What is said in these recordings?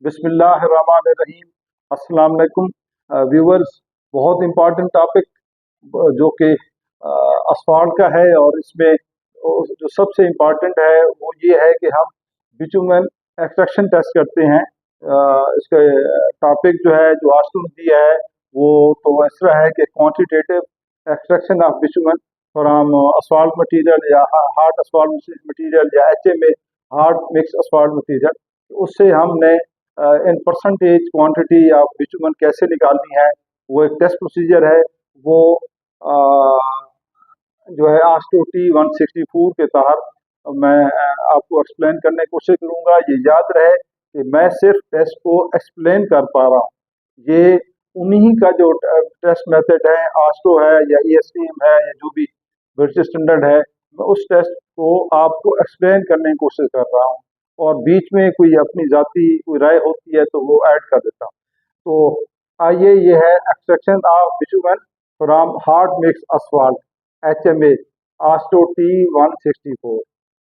बिस्मिल्लाहिर्रहमानिर्रहीम। अस्सलाम वालेकुम व्यूवर्स। बहुत इम्पोर्टेंट टॉपिक जो कि असफाल्ट का है, और इसमें जो सबसे इम्पोर्टेंट है वो ये है कि हम बिटुमेन एक्सट्रैक्शन टेस्ट करते हैं। इसका टॉपिक जो है, जो आज तुम दिया है, वो तो इस तरह है कि quantitative extraction of bitumen from asphalt material या हार्ड असफाल्ट मटीरियल या HMA hard mix asphalt material. उससे हमने in percentage quantity of bitumen कैसे निकालनी है, वो एक टेस्ट प्रोसीजर है। वो अ, जो है आस्टो T164 के तहत मैं आपको एक्सप्लेन करने की कोशिश करूंगा। ये याद रहे कि मैं सिर्फ टेस्ट को एक्सप्लेन कर पा रहा हूँ। ये उन्हीं का जो टेस्ट मेथड है, आस्टो है या ESTM है या जो भी ब्रिटिश स्टैंडर्ड है, मैं उस टेस्ट को आपको एक्सप्लेन करने की कोशिश कर रहा हूँ, और बीच में कोई अपनी जाती कोई राय होती है तो वो ऐड कर देता हूँ। तो आइए, ये है extraction of bitumen from hard mix asphalt HMA AASHTO T164।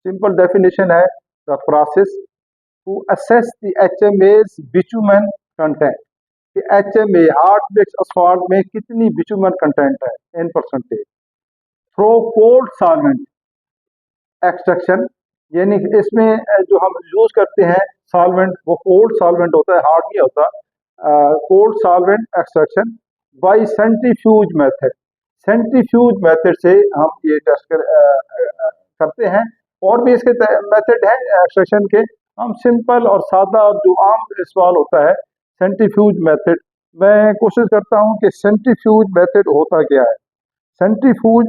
Simple definition है, the process to assess the HMA's bitumen content. कि HMA हार्ड मिक्स असफाल्ट में कितनी बिटुमेन कंटेंट है in percentage through cold solvent extraction. यानी कि इसमें जो हम यूज करते हैं सॉल्वेंट, वो कोल्ड सॉल्वेंट होता है, हार्ड नहीं होता। Cold solvent extraction by centrifuge method. Centrifuge method से हम ये टेस्ट करते हैं। और भी इसके मेथड है एक्सट्रैक्शन के। हम सिंपल और सादा और जो आम इस्तेमाल होता है सेंट्रीफ्यूज मेथड। मैं कोशिश करता हूँ कि सेंट्रीफ्यूज मेथड होता क्या है। सेंट्रीफ्यूज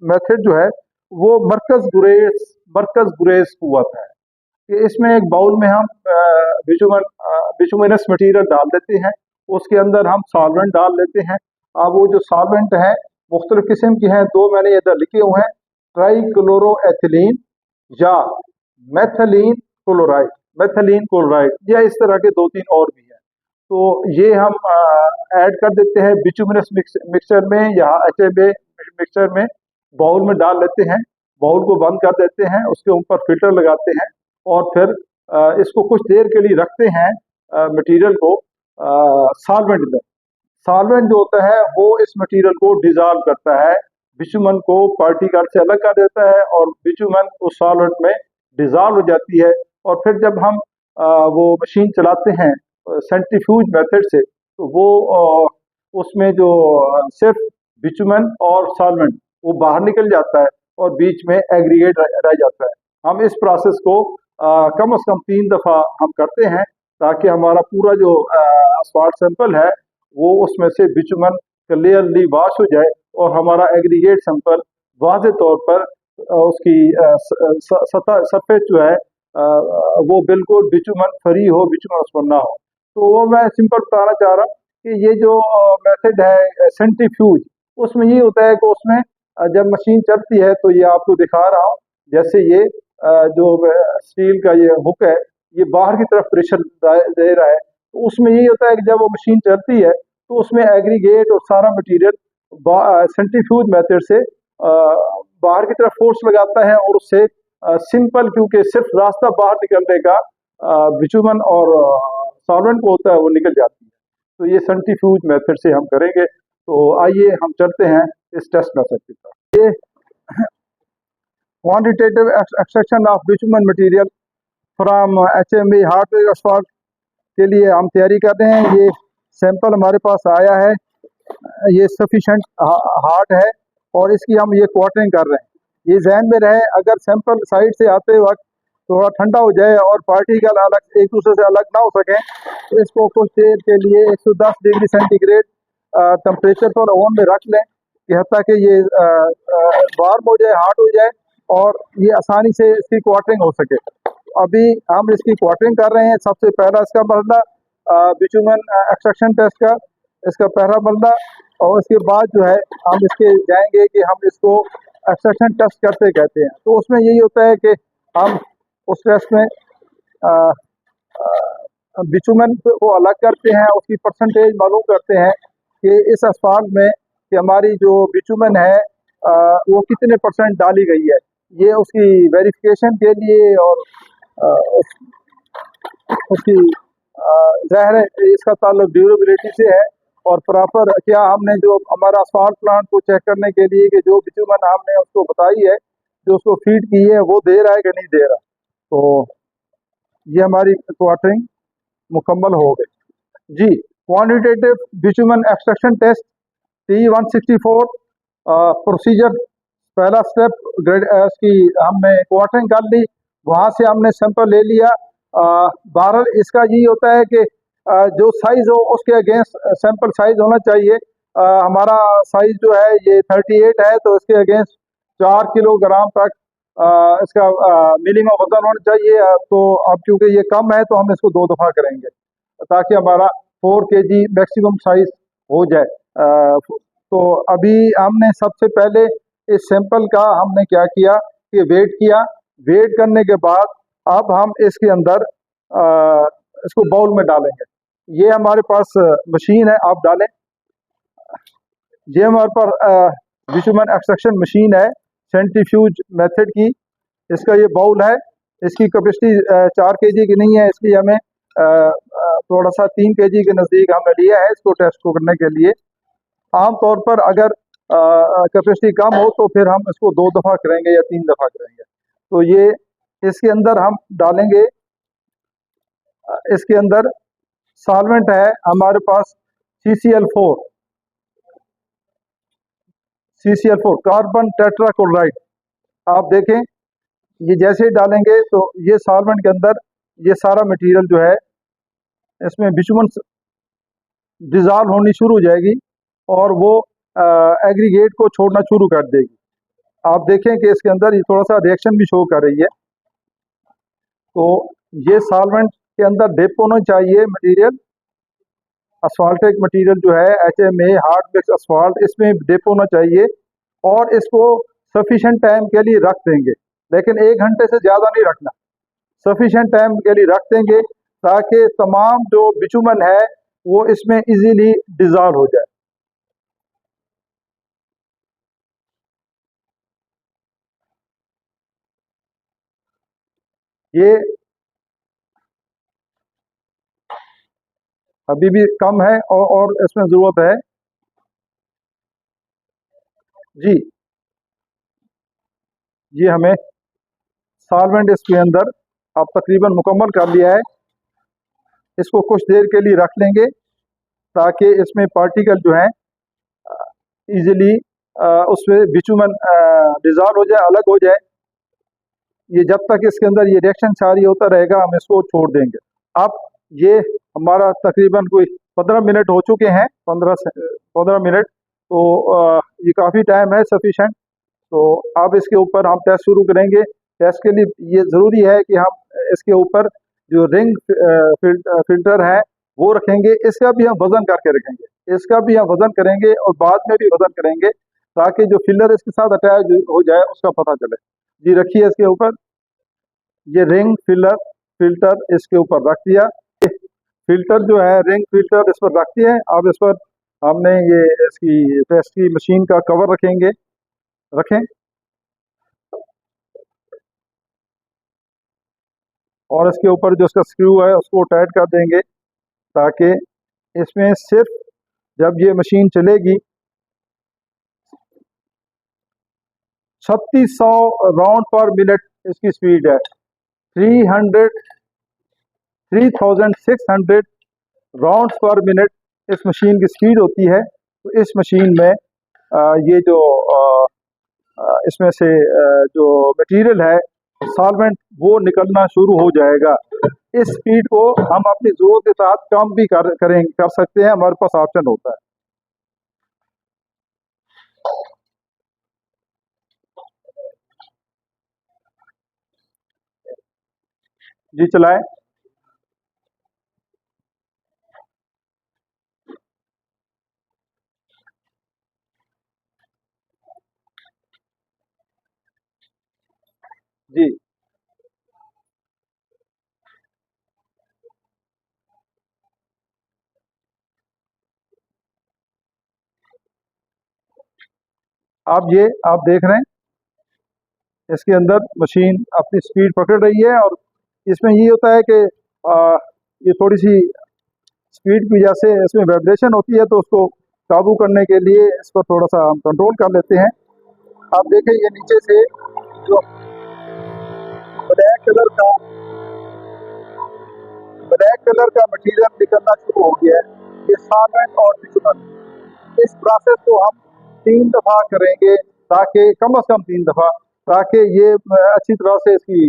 मेथड जो है वो मरकज गुरेज कुव्वत है। कि इसमें एक बाउल में हम बिटुमिनस मटीरियल डाल देते हैं, उसके अंदर हम सॉल्वेंट डाल लेते हैं। अब वो जो सॉल्वेंट है मुख्तलिफ किस्म के हैं, दो मैंने इधर लिखे हुए हैं, ट्राईक्लोरोएथिलीन या मेथिलीन क्लोराइड या इस तरह के दो तीन और भी हैं। तो ये हम ऐड कर देते हैं बिटुमिनस मिक्सचर में या HMA मिक्सचर में, बाउल में डाल लेते हैं। बाउल को बंद कर देते हैं, उसके ऊपर फिल्टर लगाते हैं, और फिर इसको कुछ देर के लिए रखते हैं मटेरियल को सॉल्वेंट में। सॉल्वेंट जो होता है वो इस मटेरियल को डिसॉल्व करता है, बिटुमेन को पार्टिकल से अलग कर देता है, और बिटुमेन उस सॉल्वेंट में डिसॉल्व हो जाती है। और फिर जब हम वो मशीन चलाते हैं सेंट्रीफ्यूज मेथड से, तो वो उसमें जो सिर्फ बिटुमेन और सॉल्वेंट वो बाहर निकल जाता है, और बीच में एग्रीगेट रह जाता है। हम इस प्रोसेस को कम से कम 3 दफ़ा हम करते हैं, ताकि हमारा पूरा जो असफाल्ट सैंपल है वो उसमें से बिटुमेन क्लियरली वॉश हो जाए, और हमारा एग्रीगेट सैंपल वाज़े तौर पर उसकी सतह सरफेस जो है वो बिल्कुल बिटुमेन फ्री हो, बिटुमेन उस पर ना हो। तो वो मैं सिंपल बताना चाह रहा हूँ कि ये जो मेथड है सेंट्रीफ्यूज, उसमें ये होता है कि उसमें जब मशीन चलती है, तो ये आपको दिखा रहा हूँ, जैसे ये जो स्टील का ये हुक है, ये बाहर की तरफ प्रेशर दे रहा है। तो उसमें यही होता है कि जब वो मशीन चलती है तो उसमें एग्रीगेट और सारा मटेरियल सेंट्रीफ्यूज मेथड से बाहर की तरफ फोर्स लगाता है, और उससे सिंपल, क्योंकि सिर्फ रास्ता बाहर निकलने का बिटुमेन और सॉल्वेंट को होता है, वो निकल जाती है। तो ये सेंट्रीफ्यूज मेथड से हम करेंगे। तो आइए हम चलते हैं इस टेस्ट मेथड की तरफ। ये quantitative extraction of bitumen material from HMA hard mix asphalt के लिए हम तैयारी कर रहे हैं। ये सैंपल हमारे पास आया है, ये सफिशेंट हार्ड है, और इसकी हम ये क्वार्टरिंग कर रहे हैं। ये जहन में रहे, अगर सैंपल साइड से आते वक्त थोड़ा ठंडा हो जाए और पार्टिकल अलग एक दूसरे से अलग ना हो सकें, तो इसको कुछ देर के लिए 110 डिग्री सेंटीग्रेड टेम्परेचर पर ओवन में रख लें, कि हत्ता कि ये वार्म हो जाए, हार्ड हो जाए, और ये आसानी से इसकी क्वार्टरिंग हो सके। अभी हम इसकी क्वार्टरिंग कर रहे हैं। सबसे पहला इसका मरला बिटुमेन एक्सट्रैक्शन टेस्ट का, इसका पहला मरला, और उसके बाद जो है हम इसके जाएंगे कि हम इसको एक्सट्रैक्शन टेस्ट करते कहते हैं। तो उसमें यही होता है कि हम उस टेस्ट में बिटुमेन को अलग करते हैं, उसकी परसेंटेज मालूम करते हैं कि इस असफाल्ट में कि हमारी जो बिटुमेन है वो कितने परसेंट डाली गई है। ये उसकी वेरिफिकेशन के लिए और उसकी ज़ाहिर है इसका ताल्लुक ड्यूरेबिलिटी से है, और प्रॉपर क्या हमने जो हमारा स्मार्ट प्लांट को चेक करने के लिए कि जो बिटुमन हमने उसको बताई है, जो उसको फीड की है, वो दे रहा है कि नहीं दे रहा। तो ये हमारी क्वार्टरिंग मुकम्मल हो गई जी। Quantitative bitumen extraction test T164 procedure, पहला स्टेप ग्रेड इसकी हमने क्वार्टरिंग कर ली, वहाँ से हमने सैंपल ले लिया। बहरहाल इसका यही होता है कि जो साइज़ हो उसके अगेंस्ट सैंपल साइज़ होना चाहिए। हमारा साइज़ जो है ये 38 है, तो इसके अगेंस्ट 4 किलोग्राम तक इसका मिनिमम वजन होना चाहिए। तो अब क्योंकि ये कम है तो हम इसको 2 दफ़ा करेंगे ताकि हमारा 4 केजी मैक्सिमम साइज़ हो जाए। तो अभी हमने सबसे पहले इस सैंपल का हमने क्या किया कि वेट किया। वेट करने के बाद अब हम इसके अंदर इसको बाउल में डालेंगे। ये हमारे पास मशीन है, आप डालें। ये हमारे पास बिटुमन एक्सट्रैक्शन मशीन है सेंट्रीफ्यूज मेथड की। इसका ये बाउल है, इसकी कैपेसिटी 4 केजी की नहीं है, इसलिए हमें थोड़ा सा 3 केजी के नज़दीक हमने लिया है इसको टेस्ट को करने के लिए। आम तौर पर अगर कैपेसिटी कम हो तो फिर हम इसको 2 दफ़ा करेंगे या 3 दफ़ा करेंगे। तो ये इसके अंदर हम डालेंगे। इसके अंदर सॉल्वेंट है हमारे पास CCl4 कार्बन टेट्राक्लोराइड। आप देखें, ये जैसे ही डालेंगे तो ये सॉल्वेंट के अंदर ये सारा मटेरियल जो है इसमें बिटुमन डिज़ॉल्व होनी शुरू हो जाएगी और वो एग्रीगेट को छोड़ना शुरू कर देगी। आप देखें कि इसके अंदर ये थोड़ा सा रिएक्शन भी शो कर रही है। तो ये सॉल्वेंट के अंदर डिप होना चाहिए मटेरियल, असफाल्टिक मटेरियल जो है HMA हार्ड मिक्स असफाल्ट, इसमें डिप होना चाहिए और इसको सफिशेंट टाइम के लिए रख देंगे, लेकिन 1 घंटे से ज़्यादा नहीं रखना। सफिशेंट टाइम के लिए रख देंगे ताकि तमाम जो बिटुमन है वो इसमें इजीली डिज़ॉल्व हो जाए। ये अभी भी कम है और इसमें ज़रूरत है जी। ये हमें सॉल्वेंट इसके अंदर अब तकरीबन मुकम्मल कर लिया है। इसको कुछ देर के लिए रख लेंगे ताकि इसमें पार्टिकल जो हैं इजीली उसमें बिटुमन डिज़ॉल्व हो जाए, अलग हो जाए। ये जब तक इसके अंदर ये रिएक्शन जारी होता रहेगा हम इसको छोड़ देंगे। अब ये हमारा तकरीबन कोई 15 मिनट हो चुके हैं, 15 मिनट। तो ये काफ़ी टाइम है सफिशेंट। तो अब इसके ऊपर हम टेस्ट शुरू करेंगे। टेस्ट के लिए ये ज़रूरी है कि हम इसके ऊपर जो रिंग फिल्टर है वो रखेंगे। इसका भी हम वज़न करके रखेंगे, इसका भी हम वज़न करेंगे और बाद में भी वज़न करेंगे ताकि जो फिलर इसके साथ अटैच हो जाए उसका पता चले। जी रखिए इसके ऊपर, ये रिंग फिल्टर इसके ऊपर रख दिया। फिल्टर जो है रिंग फिल्टर इस पर रख दिया है। अब इस पर हमने ये इसकी टेस्ट की मशीन का कवर रखेंगे, रखें और इसके ऊपर जो इसका स्क्रू है उसको टाइट कर देंगे ताकि इसमें सिर्फ जब ये मशीन चलेगी 3600 राउंड पर मिनट इसकी स्पीड है। 3600 राउंड पर मिनट इस मशीन की स्पीड होती है। तो इस मशीन में ये जो इसमें से जो मटेरियल है सॉल्वेंट वो निकलना शुरू हो जाएगा। इस स्पीड को हम अपनी ज़रूरत के साथ कम भी कर सकते हैं, हमारे पास ऑप्शन होता है। जी चलाएं। जी आप देख रहे हैं इसके अंदर मशीन अपनी स्पीड पकड़ रही है और इसमें ये होता है कि ये थोड़ी सी स्पीड की वजह से इसमें वाइब्रेशन होती है, तो उसको काबू करने के लिए इस पर थोड़ा सा हम कंट्रोल कर लेते हैं। आप देखें ये नीचे से जो ब्लैक कलर का मटेरियल निकलना शुरू हो गया है, ये सॉल्वेंट और बिटुमेन। इस प्रोसेस को हम 3 दफ़ा करेंगे, ताकि कम से कम 3 दफ़ा, ताकि ये अच्छी तरह से इसकी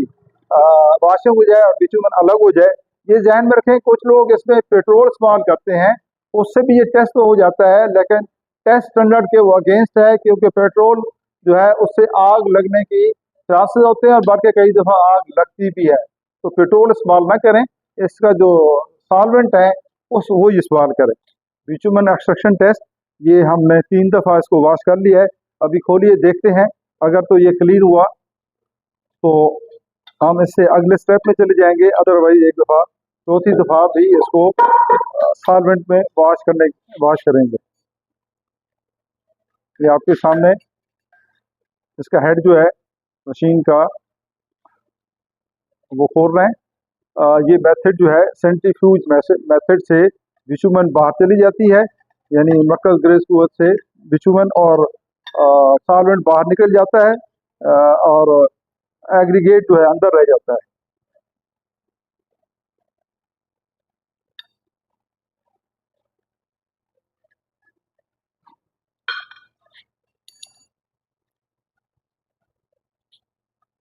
वॉशिंग हो जाए और बिटुमेन अलग हो जाए। ये ध्यान में रखें, कुछ लोग इसमें पेट्रोल इस्तेमाल करते हैं, उससे भी ये टेस्ट तो हो जाता है, लेकिन टेस्ट स्टैंडर्ड के वो अगेंस्ट है, क्योंकि पेट्रोल जो है उससे आग लगने की चांसेस होते हैं और बल्कि कई दफ़ा आग लगती भी है। तो पेट्रोल इस्तेमाल ना करें, इसका जो सॉल्वेंट है उस वो इस्तेमाल करें। बिटुमेन एक्सट्रैक्शन टेस्ट ये हमने 3 दफ़ा इसको वॉश कर लिया है। अभी खोलिए देखते हैं, अगर तो ये क्लीन हुआ तो हम इससे अगले स्टेप में चले जाएंगे, अदरवाइज एक दफ़ा चौथी दफ़ा भी इसको सॉल्वेंट में वॉश करेंगे। ये आपके सामने इसका हेड जो है मशीन का वो खोल रहे हैं। ये मेथड जो है सेंट्रीफ्यूज मेथड से बिटुमेन बाहर चली जाती है, यानी मरकज ग्रेस कुव्वत से बिटुमेन और सॉल्वेंट बाहर निकल जाता है और एग्रीगेट जो है अंदर रह जाता है।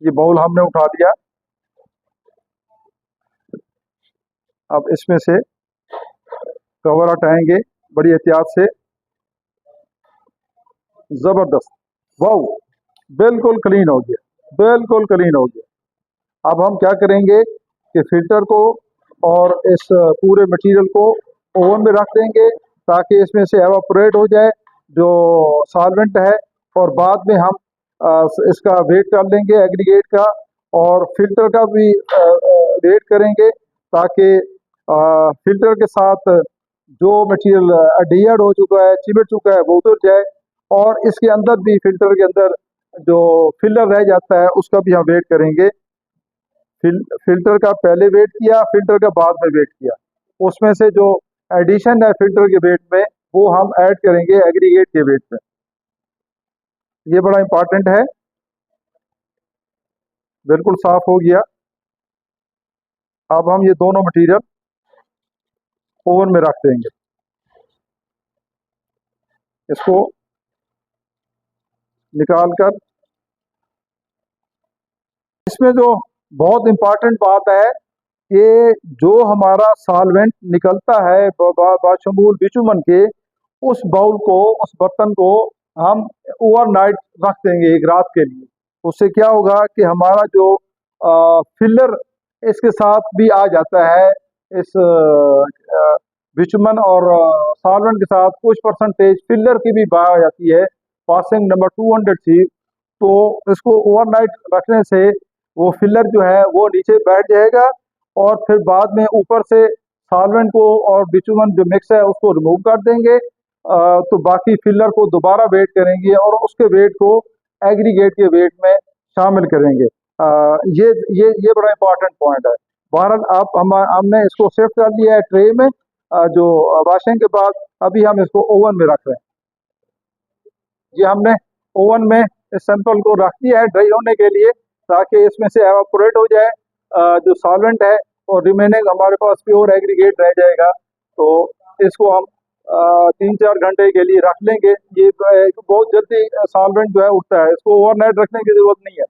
ये बाउल हमने उठा लिया, अब इसमें से कवर हटाएंगे बड़ी एहतियात से। ज़बरदस्त, वाओ, बिल्कुल क्लीन हो गया, बिल्कुल क्लीन हो गया। अब हम क्या करेंगे कि फिल्टर को और इस पूरे मटेरियल को ओवन में रख देंगे, ताकि इसमें से एवापोरेट हो जाए जो सॉल्वेंट है, और बाद में हम इसका वेट कर लेंगे एग्रीगेट का, और फिल्टर का भी वेट करेंगे, ताकि फिल्टर के साथ जो मटेरियल एडहियर्ड हो चुका है, चिपट चुका है, वो उतर जाए, और इसके अंदर भी फिल्टर के अंदर जो फिलर रह जाता है उसका भी हम वेट करेंगे। फिल्टर का पहले वेट किया, फिल्टर का बाद में वेट किया, उसमें से जो एडिशन है फिल्टर के वेट में वो हम ऐड करेंगे एग्रीगेट के वेट में। ये बड़ा इंपॉर्टेंट है। बिल्कुल साफ हो गया। अब हम ये दोनों मटेरियल ओवन में रख देंगे। इसको निकाल कर, इसमें जो बहुत इंपॉर्टेंट बात है कि जो हमारा सॉल्वेंट निकलता है बाशमूल बिटुमेन के, उस बाउल को, उस बर्तन को हम ओवरनाइट रख देंगे, एक रात के लिए। उससे क्या होगा कि हमारा जो फिलर इसके साथ भी आ जाता है, इस बिटुमेन और सॉल्वेंट के साथ कुछ परसेंटेज फिलर की भी बाहर आ जाती है, पासिंग नंबर 200 थी। तो इसको ओवरनाइट रखने से वो फिलर जो है वो नीचे बैठ जाएगा, और फिर बाद में ऊपर से सॉल्वेंट को और बिटुमेन जो मिक्स है उसको रिमूव कर देंगे। तो बाकी फिलर को दोबारा वेट करेंगे और उसके वेट को एग्रीगेट के वेट में शामिल करेंगे। ये बड़ा इंपॉर्टेंट पॉइंट है। बहरहाल आप हमने इसको शिफ्ट कर दिया है ट्रे में, जो वॉशिंग के बाद अभी हम इसको ओवन में रख रहे हैं। ये हमने ओवन में इस सैंपल को रख दिया है ड्राई होने के लिए, ताकि इसमें से एवापोरेट हो जाए जो सॉल्वेंट है, और रिमेनिंग हमारे पास प्योर एग्रीगेट रह जाएगा। तो इसको हम 3-4 घंटे के लिए रख लेंगे। ये बहुत जल्दी सॉल्वेंट जो है उठता है, इसको ओवरनाइट रखने की ज़रूरत नहीं है।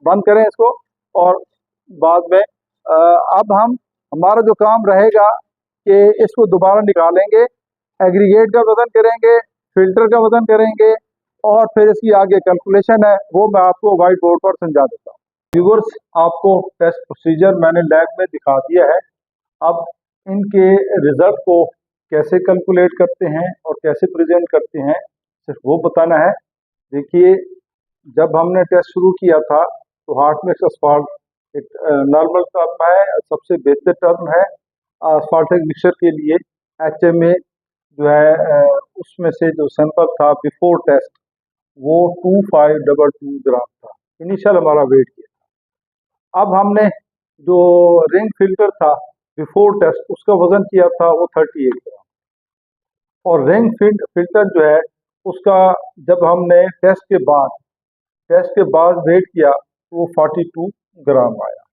बंद करें इसको, और बाद में अब हमारा जो काम रहेगा कि इसको दोबारा निकालेंगे, एग्रीगेट का वज़न करेंगे, फिल्टर का वज़न करेंगे, और फिर इसकी आगे कैलकुलेशन है वो मैं आपको वाइट बोर्ड पर समझा देता हूँ। व्यूअर्स, आपको टेस्ट प्रोसीजर मैंने लैब में दिखा दिया है। अब इनके रिजल्ट को कैसे कैलकुलेट करते हैं और कैसे प्रेजेंट करते हैं, सिर्फ वो बताना है। देखिए, जब हमने टेस्ट शुरू किया था तो हार्ट मिक्स असफाल्ट एक नॉर्मल टर्म है, सबसे बेहतर टर्म है असफाल्टिक मिक्सचर के लिए। HMA जो है उसमें से जो सैंपल था बिफोर टेस्ट वो 2522 ग्राम था, इनिशियल हमारा वेट किया। अब हमने जो रिंग फिल्टर था बिफोर टेस्ट उसका वजन किया था वो 38 ग्राम। और रिंग फिल्टर जो है उसका जब हमने टेस्ट के बाद वेट किया तो वो 42 ग्राम आया।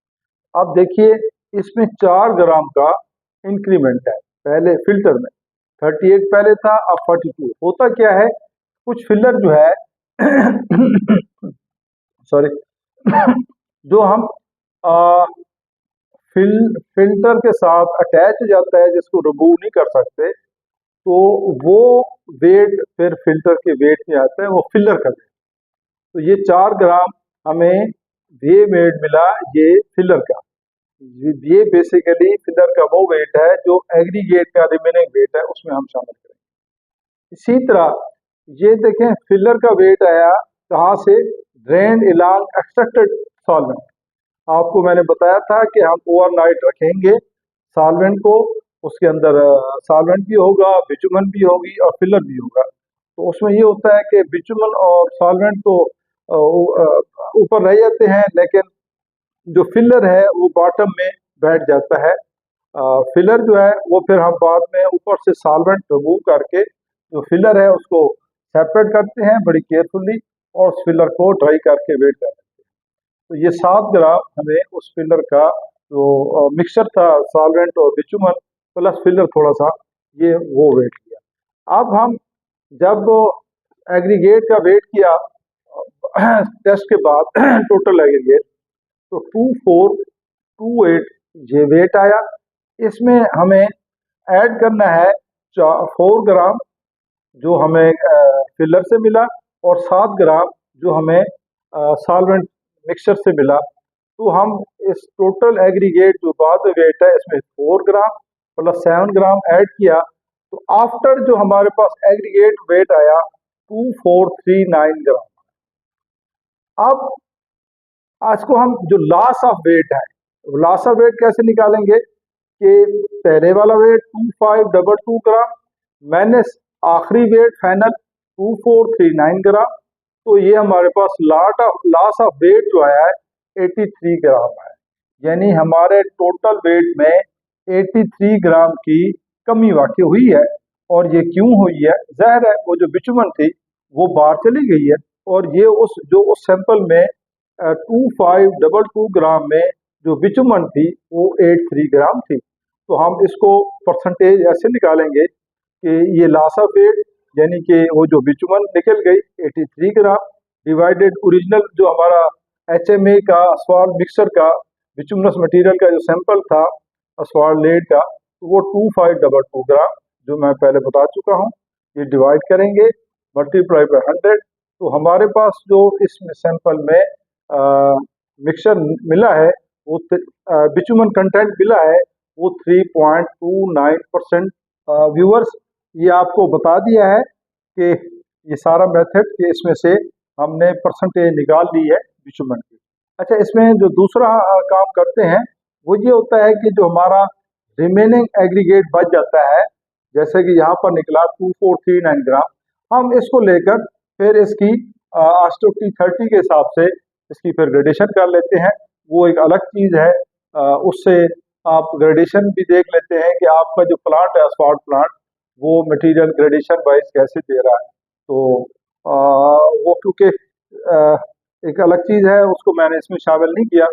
अब देखिए इसमें 4 ग्राम का इंक्रीमेंट है, पहले फिल्टर में 38 पहले था, अब 42। होता क्या है, कुछ फिलर जो है सॉरी जो हम आ, फिल्टर के साथ अटैच हो जाता है जिसको रिमूव नहीं कर सकते, तो वो वेट फिर फिल्टर के वेट में आता है, वो फिलर का वेट। तो ये 4 ग्राम हमें ये वेट मिला, ये फिलर का। ये बेसिकली फिलर का वो वेट है जो एग्रीगेट का रिमेनिंग वेट है उसमें हम शामिल करेंगे। इसी तरह ये देखें फिलर का वेट आया कहाँ से, ड्रेन इलांग एक्सट्रैक्टेड सॉल्वेंट। आपको मैंने बताया था कि हम ओवरनाइट रखेंगे सॉल्वेंट को, उसके अंदर सॉल्वेंट भी होगा, बिटुमन भी होगी और फिलर भी होगा। तो उसमें ये होता है कि बिटुमन और सॉल्वेंट तो ऊपर रह जाते हैं, लेकिन जो फिलर है वो बॉटम में बैठ जाता है। फिलर जो है वो फिर हम बाद में ऊपर से सॉल्वेंट रिमूव करके जो फिलर है उसको सेपरेट करते हैं बड़ी केयरफुली, और उस फिलर को ड्राई करके वेट करते हैं। तो ये 7 ग्राम हमें उस फिलर का जो मिक्सचर था सॉल्वेंट और बिटुमन प्लस फिलर थोड़ा सा, ये वो वेट किया। अब हम जब एग्रीगेट का वेट किया टेस्ट के बाद टोटल एग्रीगेट, तो 2428 ये वेट आया। इसमें हमें ऐड करना है 4 ग्राम जो हमें फिलर से मिला और 7 ग्राम जो हमें सॉल्वेंट मिक्सचर से मिला। तो हम इस टोटल एग्रीगेट जो बाद में वेट है इसमें 4 ग्राम प्लस 7 ग्राम ऐड किया, तो आफ्टर जो हमारे पास एग्रीगेट वेट आया 2439 ग्राम। अब आज को हम जो लॉस ऑफ वेट है, लॉस ऑफ वेट कैसे निकालेंगे कि पहले वाला वेट 2522 ग्राम माइनस आखिरी वेट फाइनल 2439 ग्राम, तो ये हमारे पास लॉस ऑफ वेट जो आया है 83 ग्राम है। यानी हमारे टोटल वेट में 83 ग्राम की कमी वाकई हुई है। और ये क्यों हुई है, जाहिर है वो जो बिटुमन थी वो बाहर चली गई है, और ये उस सैंपल में 2522 ग्राम में जो बिटुमन थी वो 83 ग्राम थी। तो हम इसको परसेंटेज ऐसे निकालेंगे कि ये लॉस ऑफ वेट यानी कि वो जो बिटुमन निकल गई 83 ग्राम डिवाइडेड ओरिजिनल जो हमारा HMA का असफाल्ट मिक्सर का बिटुमिनस मटेरियल का जो सैंपल था असफाल्ट लेड का, तो वो 2522 ग्राम जो मैं पहले बता चुका हूँ, ये डिवाइड करेंगे मल्टीप्लाई बाय 100। तो हमारे पास जो इस सैंपल में मिक्सचर मिला है वो बिटुमन कंटेंट मिला है वो 3.29%। व्यूअर्स ये आपको बता दिया है कि ये सारा मेथड कि इसमें से हमने परसेंटेज निकाल ली है बिटुमन की। अच्छा, इसमें जो दूसरा काम करते हैं वो ये होता है कि जो हमारा रिमेनिंग एग्रीगेट बच जाता है, जैसे कि यहाँ पर निकला 2439 ग्राम, हम इसको लेकर फिर इसकी आस्टोटी 30 के हिसाब से इसकी फिर ग्रेडेशन कर लेते हैं। वो एक अलग चीज़ है, उससे आप ग्रेडेशन भी देख लेते हैं कि आपका जो प्लांट है असफाल्ट प्लांट वो मटेरियल ग्रेडेशन वाइज कैसे दे रहा है। तो वो क्योंकि एक अलग चीज़ है उसको मैंने इसमें शामिल नहीं किया,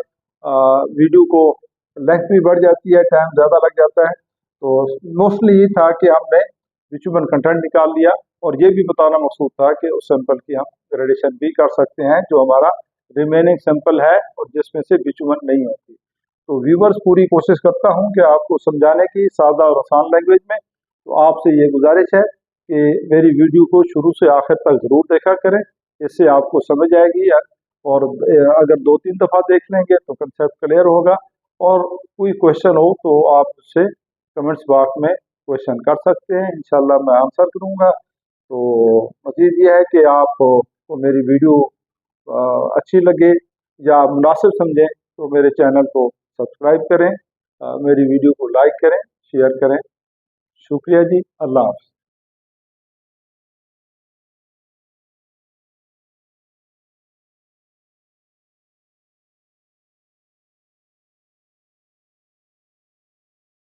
वीडियो को लेंथ भी बढ़ जाती है, टाइम ज़्यादा लग जाता है। तो मोस्टली ये था कि हमने बिटुमन कंटेंट निकाल लिया, और ये भी बताना मकसूद था कि उस सैंपल की हम ग्रेडेशन भी कर सकते हैं जो हमारा रिमेनिंग सैंपल है और जिसमें से बिटुमन नहीं होती। तो व्यूवर्स पूरी कोशिश करता हूं कि आपको समझाने की सादा और आसान लैंग्वेज में। तो आपसे ये गुजारिश है कि मेरी वीडियो को शुरू से आखिर तक ज़रूर देखा करें, इससे आपको समझ आएगी। और अगर 2-3 दफ़ा देख लेंगे तो कंसेप्ट क्लियर होगा। और कोई क्वेश्चन हो तो आप उससे कमेंट्स बॉक्स में क्वेश्चन कर सकते हैं, इंशाल्लाह मैं आंसर करूँगा। तो मज़ीद ये है कि आपको मेरी वीडियो अच्छी लगे या मुनासिब समझें तो मेरे चैनल को सब्सक्राइब करें, मेरी वीडियो को लाइक करें, शेयर करें। शुक्रिया जी, अल्लाह हाफ़िज़।